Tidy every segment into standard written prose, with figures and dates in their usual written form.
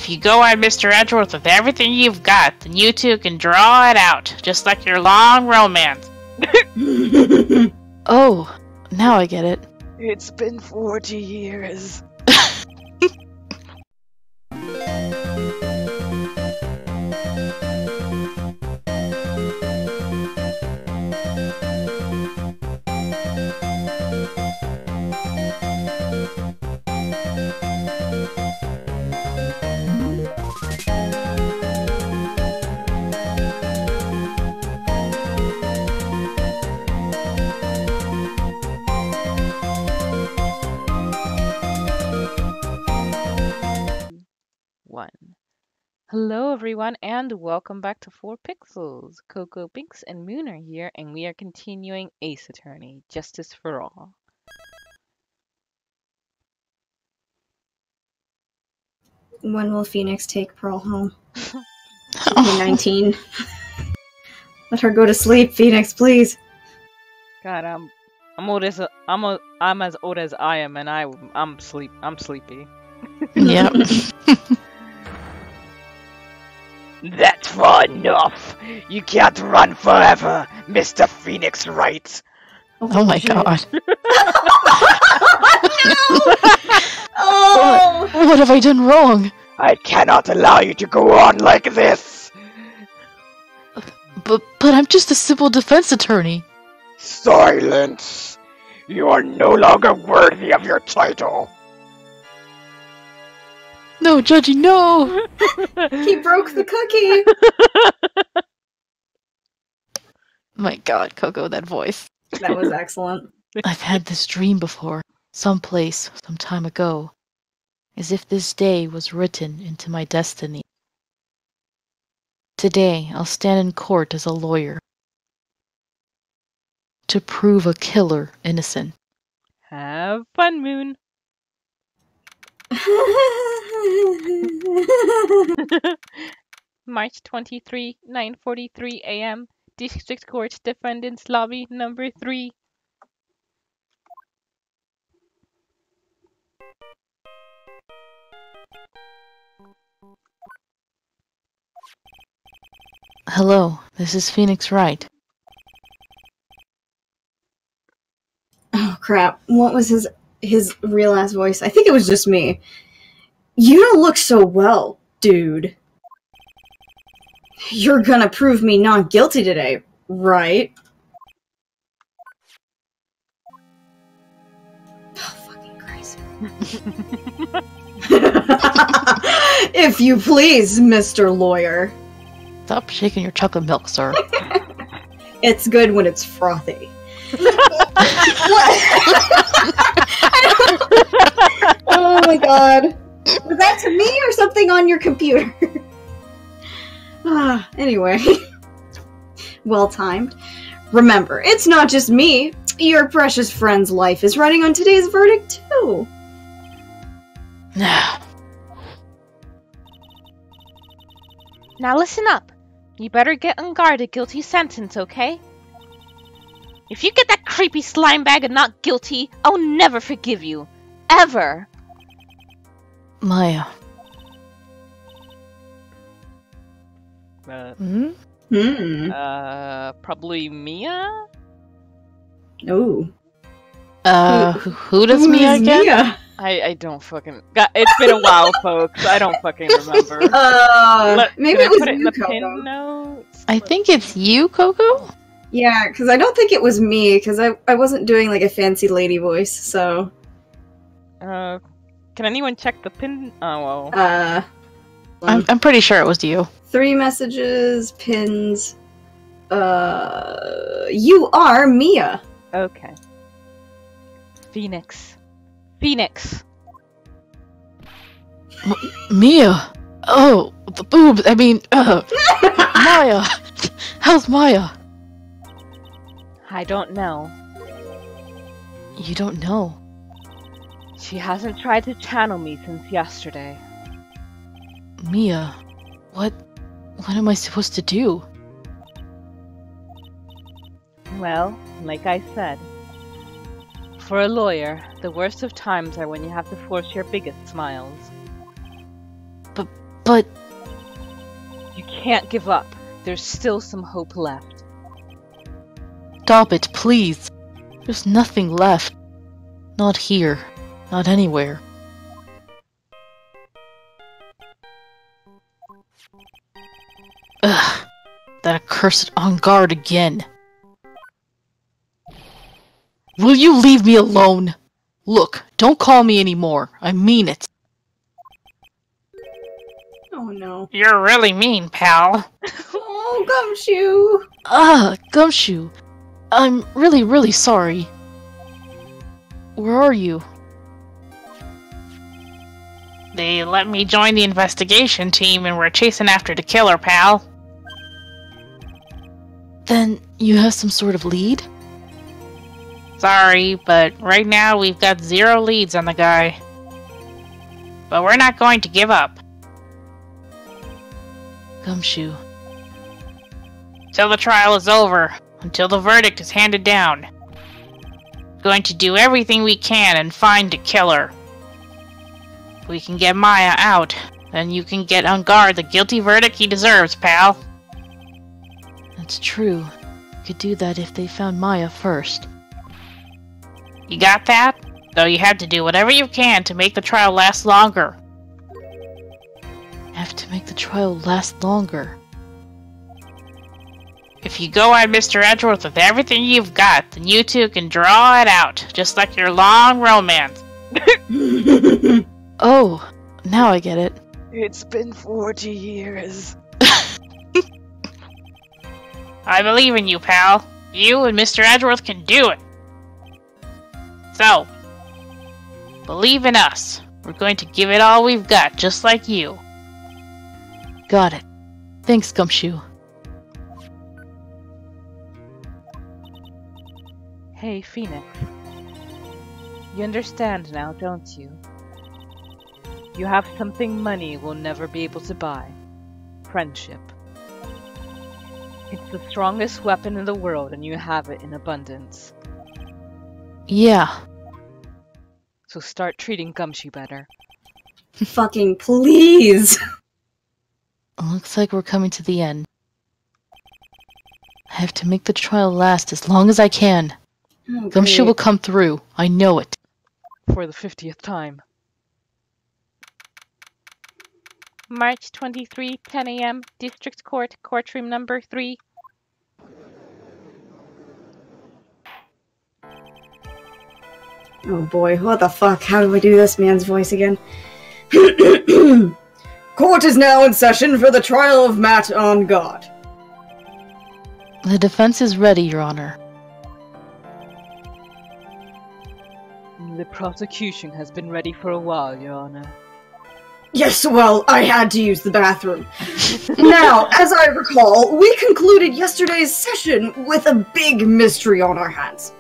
If you go on Mr. Edgeworth with everything you've got, then you two can draw it out, just like your long romance. Oh, now I get it. It's been 40 years. One. Hello everyone and welcome back to 4 Pixels. Coco, Binks, and Moon are here and we are continuing Ace Attorney, Justice for All. When will Phoenix take Pearl home? 19. Let her go to sleep, Phoenix, please. God, I'm as old as I am and I'm sleepy. Yep. That's far enough. You can't run forever, Mr. Phoenix Wright. Oh my god. Oh! What have I done wrong? I cannot allow you to go on like this. But I'm just a civil defense attorney. Silence. You are no longer worthy of your title. No, Judgy, no! He broke the cookie! My god, Coco, that voice. That was excellent. I've had this dream before, someplace, some time ago, as if this day was written into my destiny. Today, I'll stand in court as a lawyer to prove a killer innocent. Have fun, Moon. March 23, 9:43 a.m. District Court Defendants Lobby number 3. Hello, this is Phoenix Wright. Oh crap, what was his real ass voice? I think it was just me. You don't look so well, dude. You're gonna prove me not guilty today, right? Oh, fucking Christ. If you please, Mr. Lawyer. Stop shaking your chocolate milk, sir. It's good when it's frothy. Oh my god. Was that to me or something on your computer? Anyway. Well timed. Remember, it's not just me. Your precious friend's life is riding on today's verdict, too. Now, Now listen up. You better get on guard a guilty sentence, okay? If you get that creepy slime bag and not guilty, I'll never forgive you. Ever. Maya. Probably Mia? Ooh. Who does Mia again? Mia? I don't fucking... God, it's been a while, folks. I don't fucking remember. Maybe Can I it was put it in you, the Coco. pin notes? I think it's you, Coco? Yeah, because I don't think it was me, because I wasn't doing like a fancy lady voice, so... Can anyone check the pin? Oh, well. I'm pretty sure it was you. 3 messages, pins... You are Mia! Okay. Phoenix. Phoenix! Mia! Oh, the boobs, I mean, Maya! How's Maya? I don't know. You don't know. She hasn't tried to channel me since yesterday. Mia, what am I supposed to do? Well, like I said, for a lawyer, the worst of times are when you have to force your biggest smiles. But... You can't give up. There's still some hope left. Stop it, please. There's nothing left. Not here. Not anywhere. Ugh. That accursed on guard again. Will you leave me alone? Look, don't call me anymore. I mean it. Oh no. You're really mean, pal. Oh, Gumshoe! Gumshoe. I'm really sorry. Where are you? They let me join the investigation team and we're chasing after the killer, pal. Then you have some sort of lead? Sorry, but right now we've got 0 leads on the guy. But we're not going to give up. Gumshoe. Till the trial is over, until the verdict is handed down. Going to do everything we can and find the killer. If we can get Maya out, then you can get on guard the guilty verdict he deserves, pal. That's true. You could do that if they found Maya first. You got that? Though you have to do whatever you can to make the trial last longer. Have to make the trial last longer. If you go at Mr. Edgeworth with everything you've got, then you two can draw it out, just like your long romance. Oh, now I get it. It's been 40 years. I believe in you, pal. You and Mr. Edgeworth can do it. So, believe in us. We're going to give it all we've got, just like you. Got it. Thanks, Gumshoe. Hey, Phoenix. You understand now, don't you? You have something money will never be able to buy. Friendship. It's the strongest weapon in the world, and you have it in abundance. Yeah. So start treating Gumshoe better. Fucking please! Looks like we're coming to the end. I have to make the trial last as long as I can. Oh, Gumshoe great. will come through. I know it. For the 50th time. March 23, 10 a.m., District Court, Courtroom number 3. Oh boy, what the fuck? How do I do this man's voice again? Court is now in session for the trial of Matt on God. The defense is ready, Your Honor. The prosecution has been ready for a while, Your Honor. Yes, well, I had to use the bathroom. Now, as I recall, we concluded yesterday's session with a big mystery on our hands.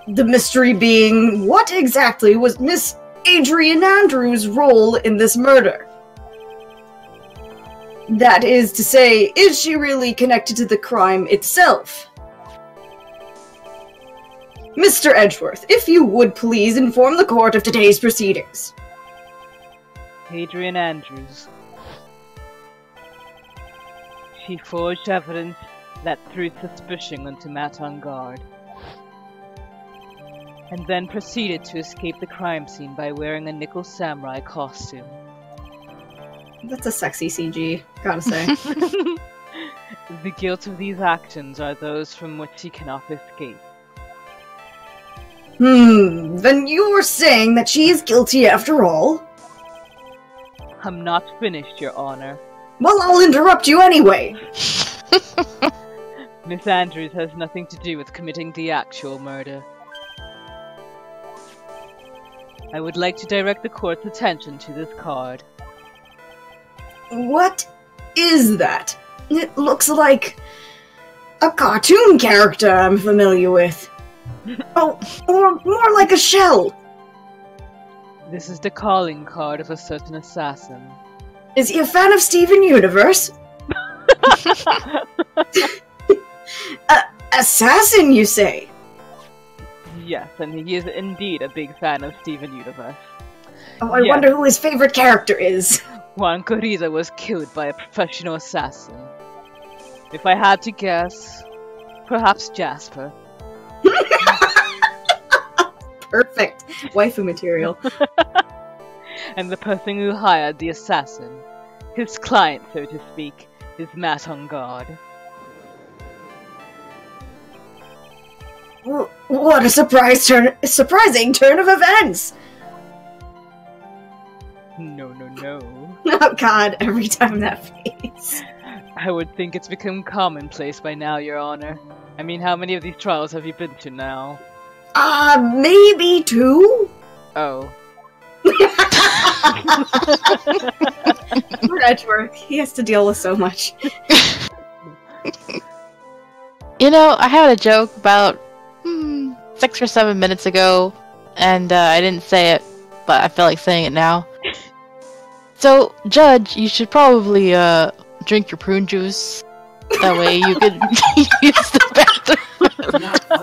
The mystery being, what exactly was Miss Adrian Andrews' role in this murder? That is to say, is she really connected to the crime itself? Mr. Edgeworth, if you would please inform the court of today's proceedings. Adrian Andrews. She forged evidence that threw suspicion onto Matt on guard, and then proceeded to escape the crime scene by wearing a nickel samurai costume. That's a sexy CG, gotta say. The guilt of these actions are those from which she cannot escape. Then you're saying that she is guilty after all? I'm not finished, Your Honor. Well, I'll interrupt you anyway. Miss Andrews has nothing to do with committing the actual murder. I would like to direct the court's attention to this card. What is that? It looks like a cartoon character I'm familiar with. Oh, or more like a shell. This is the calling card of a certain assassin. Is he a fan of Steven Universe? Assassin, you say? Yes, and he is indeed a big fan of Steven Universe. Oh, I Yes. wonder who his favorite character is. Juan Corrida was killed by a professional assassin. If I had to guess, perhaps Jasper. Perfect. Waifu material. And the person who hired the assassin, his client, so to speak, is Matt on guard. What a surprising turn of events! No. Oh god, every time that face. I would think it's become commonplace by now, Your Honor. I mean, how many of these trials have you been to now? Maybe 2? Oh. Poor Edgeworth, he has to deal with so much. You know, I had a joke about 6 or 7 minutes ago, and I didn't say it, but I feel like saying it now. So, Judge, you should probably drink your prune juice. That way you could use the bathroom.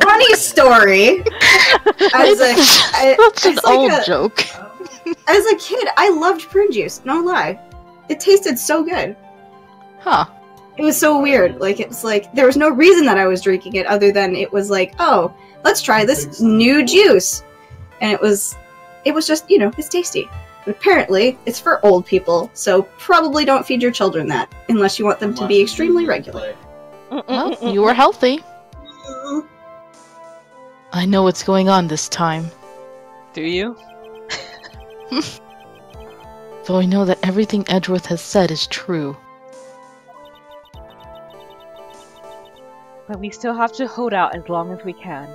Funny story. That's an old joke. As a kid, I loved prune juice. No lie, it tasted so good. Huh. It was so weird. Like, it's like there was no reason that I was drinking it other than it was like, oh, let's try this new juice, and it was just, you know, it's tasty. But apparently, it's for old people, so probably don't feed your children that unless you want them to be extremely regular. Well, you were healthy. I know what's going on this time. Do you? Though I know that everything Edgeworth has said is true. But we still have to hold out as long as we can.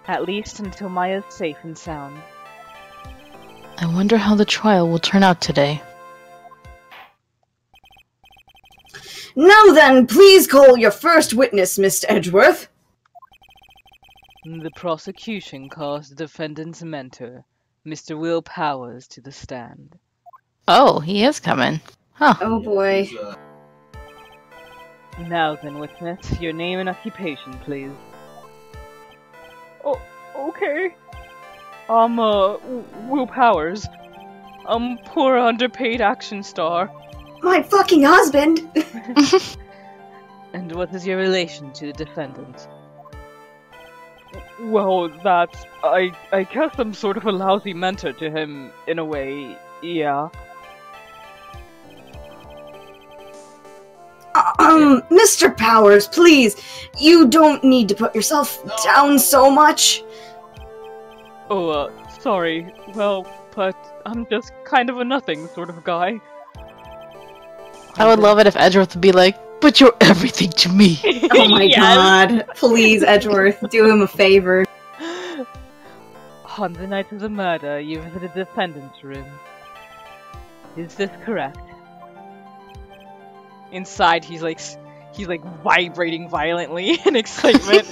At least until Maya's safe and sound. I wonder how the trial will turn out today. Now then, please call your first witness, Mr. Edgeworth. The prosecution calls the defendant's mentor, Mr. Will Powers, to the stand. Oh, he is coming. Huh. Oh boy. Now then, witness, your name and occupation, please. Oh, okay. I'm, Will Powers. I'm poor underpaid action star. My fucking husband! And what is your relation to the defendant? Well, that's... I guess I'm sort of a lousy mentor to him, in a way, yeah. Mr. Powers, please! You don't need to put yourself down so much! Oh, sorry. Well, but I'm just kind of a nothing sort of guy. I would love it if Edgeworth would be like, but you're everything to me. Oh my god. Please, Edgeworth, do him a favor. On the night of the murder, you visited the defendant's room. Is this correct? Inside, he's like vibrating violently in excitement.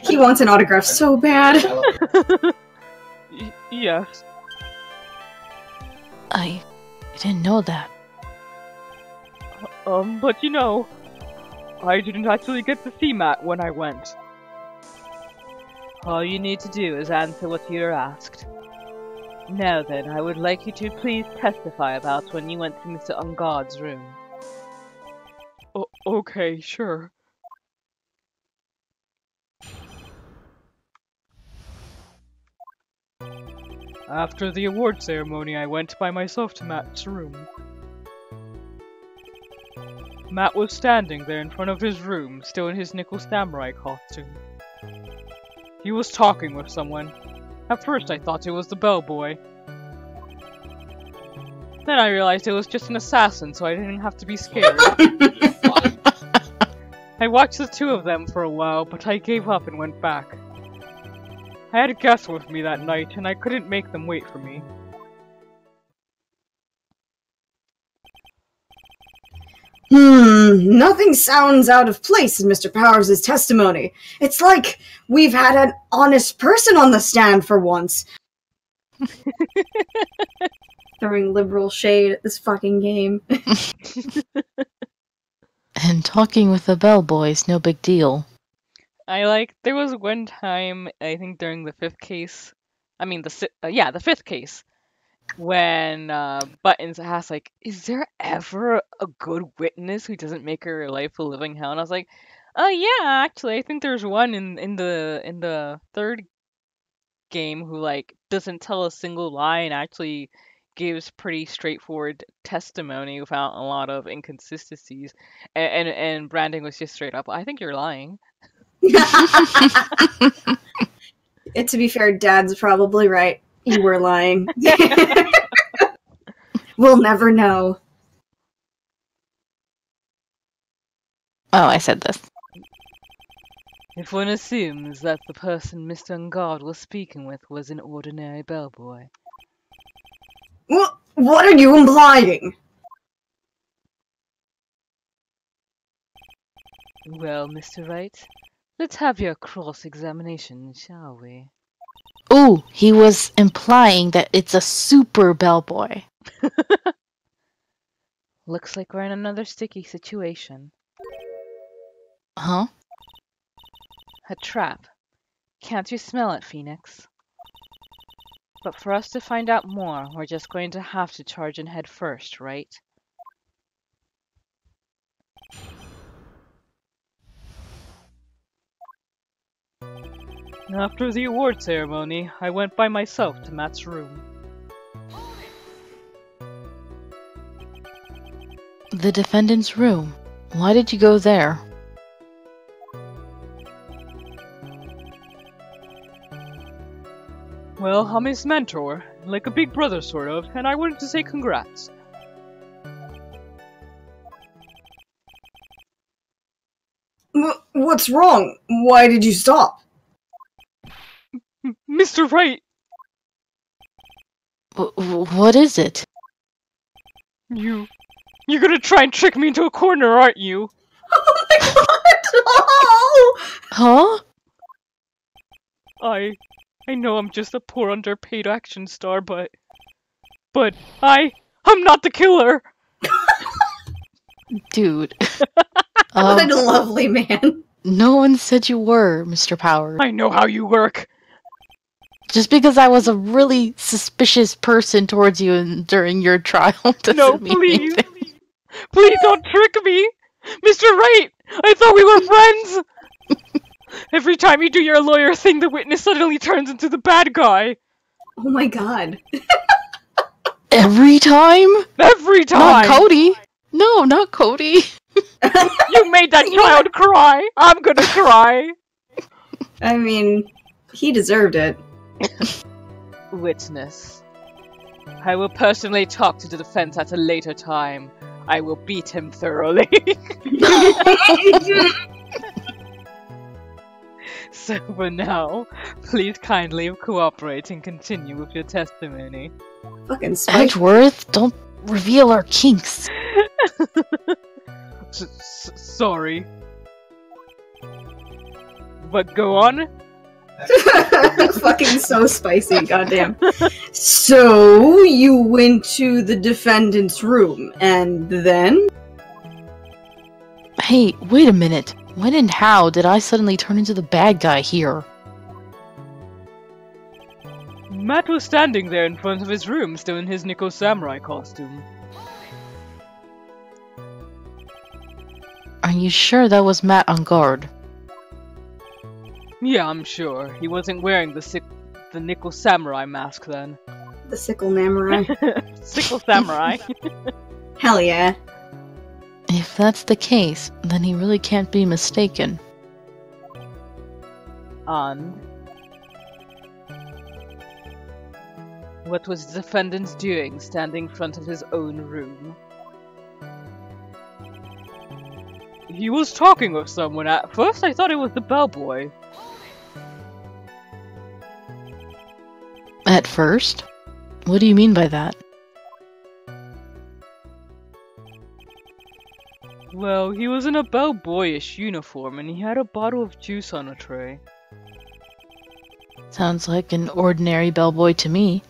He wants an autograph so bad. Yes. I didn't know that. But you know, I didn't actually get to see Matt when I went. All you need to do is answer what you're asked. Now then, I would like you to please testify about when you went to Mr. Ungard's room. Okay, sure. After the award ceremony, I went by myself to Matt's room. Matt was standing there in front of his room, still in his nickel samurai costume. He was talking with someone. At first I thought it was the bellboy. Then I realized it was just an assassin, so I didn't have to be scared. I watched the two of them for a while, but I gave up and went back. I had a guest with me that night, and I couldn't make them wait for me. Nothing sounds out of place in Mr. Powers' testimony. It's like we've had an honest person on the stand for once. Throwing liberal shade at this fucking game. And talking with the bellboy's no big deal. There was one time, I think during the fifth case, the fifth case, when Buttons asked, like, is there ever a good witness who doesn't make her life a living hell? And I was like, yeah, actually, I think there's one in the third game who like doesn't tell a single lie and actually gives pretty straightforward testimony without a lot of inconsistencies. And Brandon was just straight up, I think you're lying. To be fair, Dad's probably right. You were lying. We'll never know. Oh, I said this. If one assumes that the person Mr. Ungard was speaking with was an ordinary bellboy. What are you implying? Well, Mr. Wright, let's have your cross-examination, shall we? Ooh, he was implying that it's a super bellboy. Looks like we're in another sticky situation. Huh? A trap. Can't you smell it, Phoenix? But for us to find out more, we're just going to have to charge in head first, right? After the award ceremony, I went by myself to Matt's room. The defendant's room. Why did you go there? Well, I'm his mentor, like a big brother sort of, and I wanted to say congrats. What's wrong? Why did you stop? Mr. Wright! What is it? You're gonna try and trick me into a corner, aren't you? Oh my god! Oh! Huh? I know I'm just a poor underpaid action star, but I'm not the killer! Dude. What a lovely man. No one said you were, Mr. Powers. I know how you work! Just because I was a really suspicious person towards you during your trial doesn't mean please! anything. Please don't trick me! Mr. Wright! I thought we were friends! Every time you do your lawyer thing, the witness suddenly turns into the bad guy! Oh my god. Every time? Every time! Not Cody! No, not Cody! You made that child cry! I'm gonna cry! I mean, he deserved it. Witness. I will personally talk to the defense at a later time. I will beat him thoroughly. So for now, please kindly cooperate and continue with your testimony. Fucking spicy. Edgeworth, don't reveal our kinks. Sorry. But go on. Fucking so spicy, goddamn. So, you went to the defendant's room, and then? Hey, wait a minute. When and how did I suddenly turn into the bad guy here? Matt was standing there in front of his room, still in his Nico Samurai costume. Are you sure that was Matt on guard? Yeah, I'm sure. He wasn't wearing the Nickel Samurai mask then. The sickle samurai. Sickle Samurai. Hell yeah. If that's the case, then he really can't be mistaken. And what was the defendant doing standing in front of his own room? He was talking with someone. At first I thought it was the bellboy. At first? What do you mean by that? Well, he was in a bellboyish uniform and he had a bottle of juice on a tray. Sounds like an ordinary bellboy to me.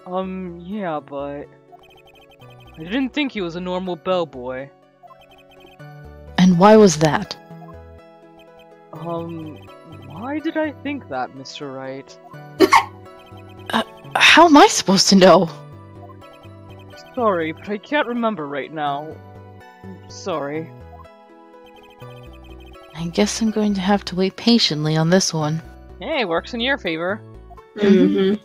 Yeah, but I didn't think he was a normal bellboy. And why was that? Why did I think that, Mr. Wright? How am I supposed to know? Sorry, but I can't remember right now. Sorry. I guess I'm going to have to wait patiently on this one. Hey, works in your favor. Mm-hmm.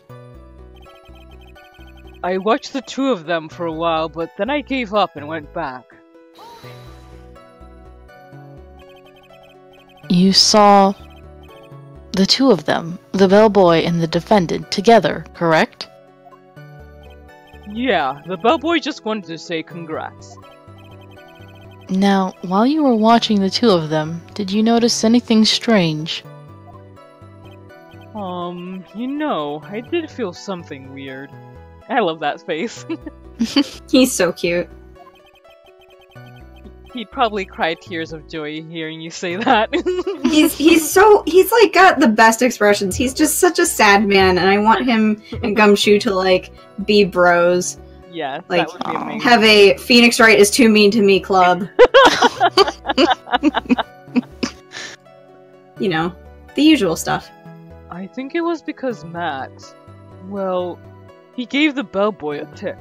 I watched the two of them for a while, but then I gave up and went back. You saw the two of them, the bellboy and the defendant, together, correct? Yeah, the bellboy just wanted to say congrats. Now, while you were watching the two of them, did you notice anything strange? I did feel something weird. I love that face. He's so cute. He'd probably cry tears of joy hearing you say that. He's like got the best expressions. He's just such a sad man, and I want him and Gumshoe to like be bros. Yes, Like, that would be amazing. have a Phoenix Wright is too mean to me club. You know, the usual stuff. I think it was because Matt, well, he gave the bellboy a tip.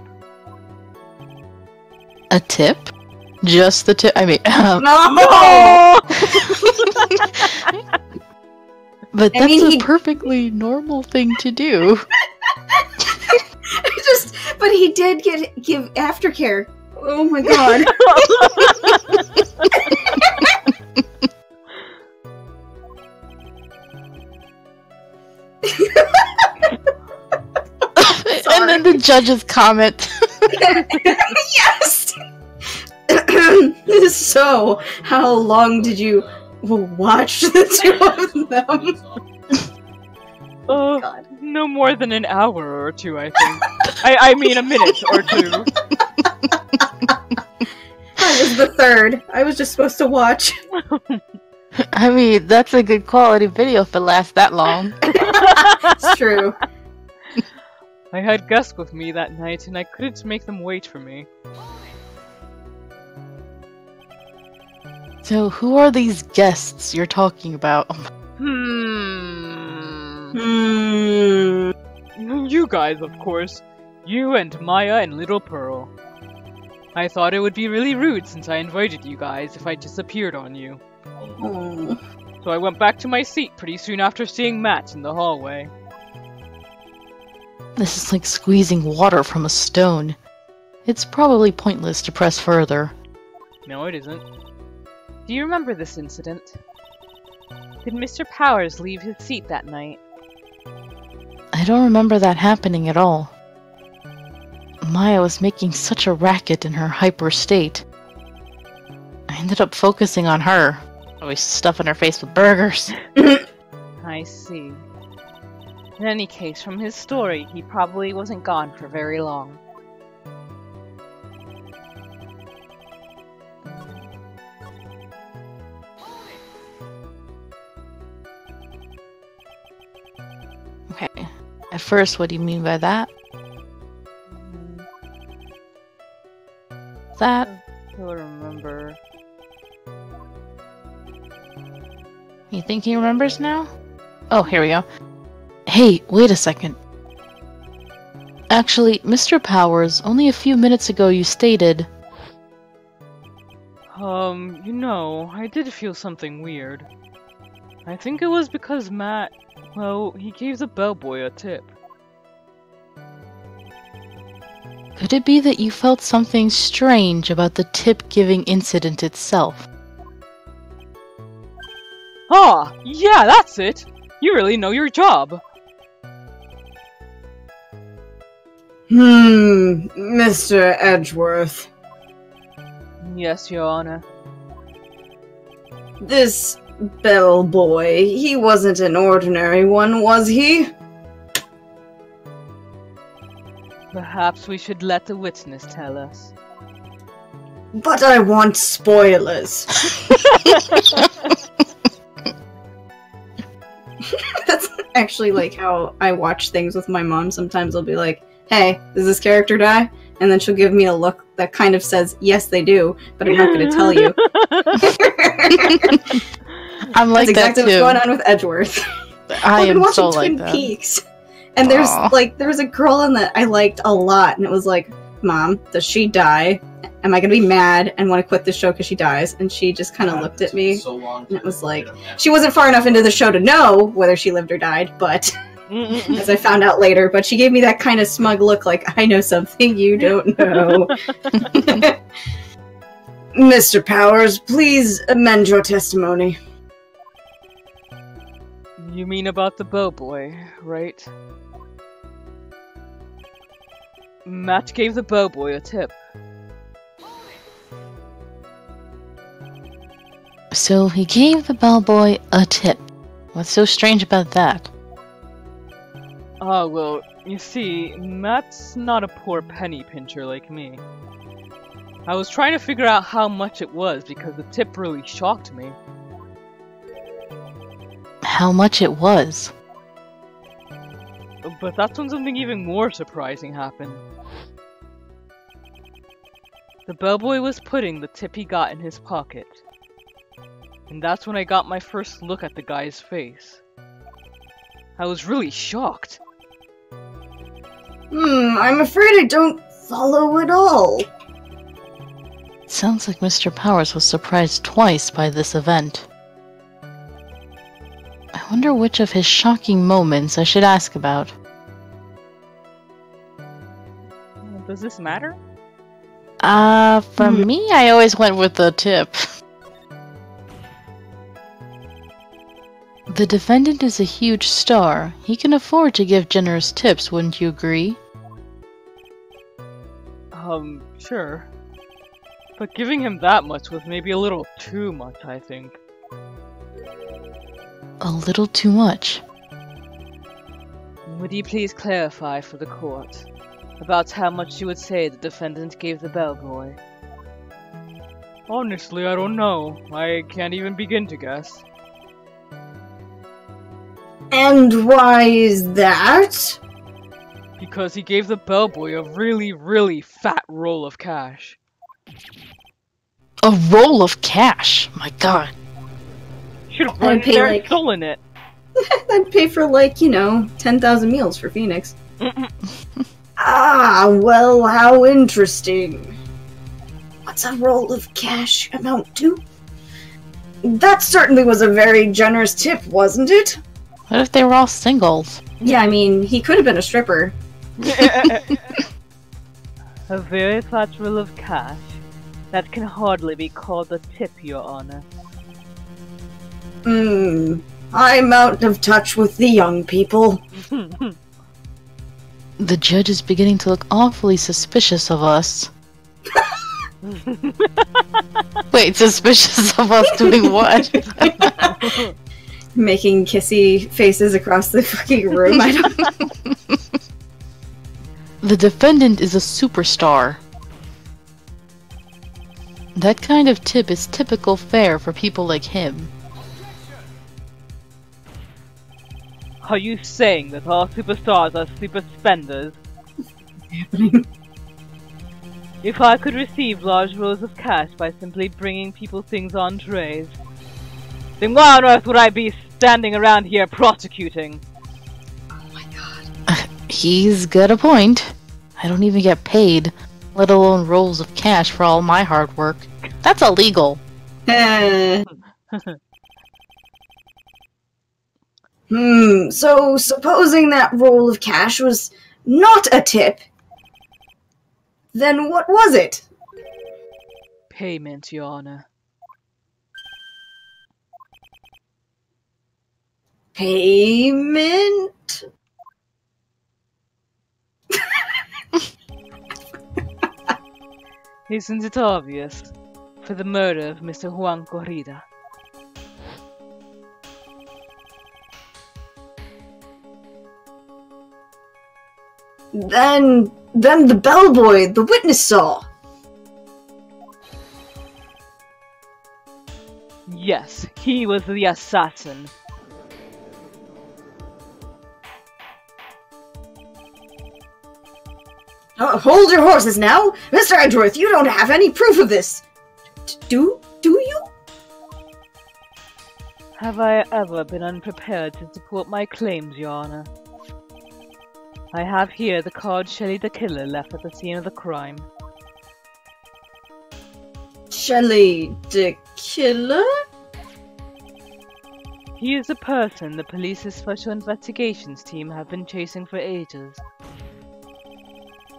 A tip? Just the tip? I mean, No! but I that's mean, a he- perfectly normal thing to do. But he did give aftercare. Oh my god. And then the judge's comment. Yes! So, how long did you watch the two of them? God. No more than an hour or two, I think. I mean a minute or two. I was the third. I was just supposed to watch. I mean, that's a good quality video if it lasts that long. It's true. I had guests with me that night, and I couldn't make them wait for me. So, who are these guests you're talking about? You guys, of course. You and Maya and Little Pearl. I thought it would be really rude since I invited you guys if I disappeared on you. Oh. So I went back to my seat pretty soon after seeing Matt in the hallway. This is like squeezing water from a stone. It's probably pointless to press further. No, it isn't. Do you remember this incident? Did Mr. Powers leave his seat that night? I don't remember that happening at all. Maya was making such a racket in her hyper state. I ended up focusing on her, always stuffing her face with burgers. I see. In any case, from his story, he probably wasn't gone for very long. Okay. At first, what do you mean by that? That? I still remember. You think he remembers now? Oh, here we go. Hey, wait a second. Actually, Mr. Powers, only a few minutes ago you stated... I did feel something weird. I think it was because Matt, well, he gave the bellboy a tip. Could it be that you felt something strange about the tip-giving incident itself? Ah, yeah, that's it! You really know your job! Mr. Edgeworth. Yes, Your Honor. This bellboy, he wasn't an ordinary one, was he? Perhaps we should let the witness tell us. But I want spoilers. That's actually like how I watch things with my mom. Sometimes I'll be like, hey, does this character die? And then she'll give me a look that kind of says, yes, they do, but I'm not going to tell you. I'm like That's exactly that too. what's going on with Edgeworth. I I've been am watching so Twin like that. Peaks, And there's Aw. there was a girl in that I liked a lot, and it was like, Mom, does she die? Am I gonna be mad and want to quit the show because she dies? And she just kind of looked at me, and it was like, she wasn't far enough into the show to know whether she lived or died, but as I found out later, but she gave me that kind of smug look like, I know something you don't know. Mr. Powers, please amend your testimony. You mean about the bellboy, right? Matt gave the bellboy a tip. So he gave the bellboy a tip. What's so strange about that? Ah, well, you see, Matt's not a poor penny pincher like me. I was trying to figure out how much it was because the tip really shocked me. How much it was? But that's when something even more surprising happened. The bellboy was putting the tip he got in his pocket. And that's when I got my first look at the guy's face. I was really shocked. I'm afraid I don't follow at all. Sounds like Mr. Powers was surprised twice by this event. I wonder which of his shocking moments I should ask about. Does this matter? For me, I always went with the tip. The defendant is a huge star. He can afford to give generous tips, wouldn't you agree? Sure. But giving him that much was maybe a little too much, I think. A little too much. Would you please clarify for the court about how much you would say the defendant gave the bellboy? Honestly, I don't know. I can't even begin to guess. And why is that? Because he gave the bellboy a really, really fat roll of cash. A roll of cash! My god. Should have run in there and stolen it. I'd pay for 10,000 meals for Phoenix. Ah, well, how interesting. What's a roll of cash amount to? That certainly was a very generous tip, wasn't it? What if they were all singles? Yeah, I mean, he could have been a stripper. A very fat roll of cash. That can hardly be called a tip, Your Honor. I'm out of touch with the young people. The judge is beginning to look awfully suspicious of us. Wait, suspicious of us doing what? Making kissy faces across the fucking room. I don't... The defendant is a superstar. That kind of tip is typical fare for people like him. Are you saying that all superstars are super spenders? If I could receive large rolls of cash by simply bringing people things on trays, then why on earth would I be standing around here prosecuting? Oh my god. He's got a point. I don't even get paid, let alone rolls of cash for all my hard work. That's illegal. So supposing that roll of cash was not a tip, then what was it? Payment, Your Honor. Payment? Isn't it obvious? For the murder of Mr. Juan Corrida. Then the bellboy, the witness saw. Yes, he was the assassin. Hold your horses now! Mr. Edgeworth, you don't have any proof of this! Do you? Have I ever been unprepared to support my claims, Your Honor? I have here the card Shelly the Killer left at the scene of the crime. Shelly the Killer? He is the person the police's special investigations team have been chasing for ages.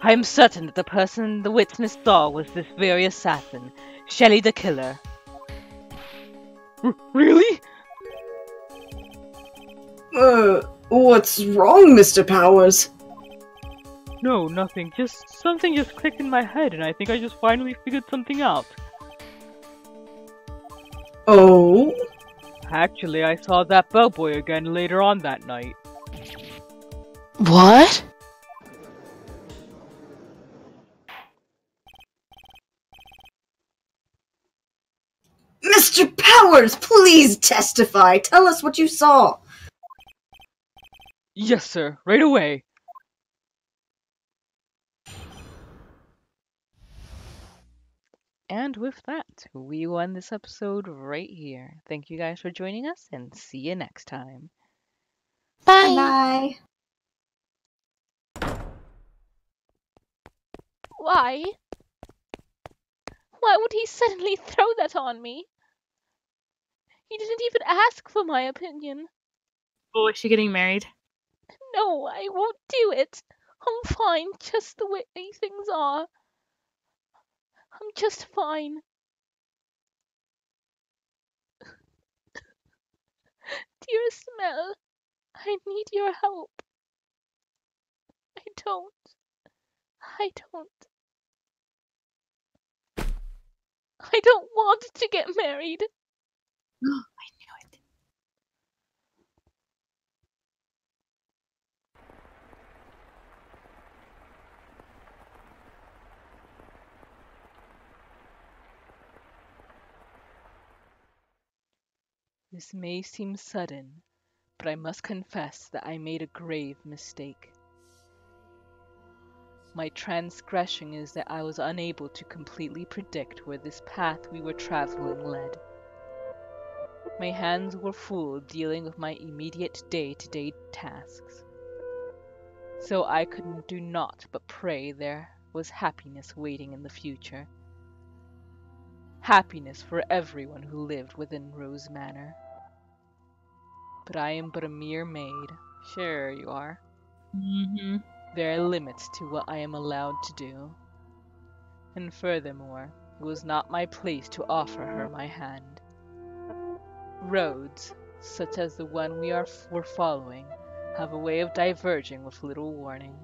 I am certain that the person the witness saw was this very assassin, Shelly the Killer. Really? What's wrong, Mr. Powers? No, nothing. Something just clicked in my head and I think I just finally figured something out. Oh? Actually, I saw that bellboy again later on that night. What? Mr. Powers, please testify. Tell us what you saw. Yes, sir. Right away. And with that, we will end this episode right here. Thank you guys for joining us, and see you next time. Bye. Bye. Why? Why would he suddenly throw that on me? He didn't even ask for my opinion. Oh, is she getting married? No, I won't do it. I'm fine just the way things are. I'm just fine. Dearest Mel, I need your help. I don't. I don't want to get married. I knew it. This may seem sudden, but I must confess that I made a grave mistake. My transgression is that I was unable to completely predict where this path we were traveling led. My hands were full dealing with my immediate day-to-day tasks. So I could do naught but pray there was happiness waiting in the future. Happiness for everyone who lived within Rose Manor. But I am but a mere maid. Sure you are. Mm-hmm. There are limits to what I am allowed to do. And furthermore, it was not my place to offer her my hand. Roads, such as the one were following, have a way of diverging with little warning.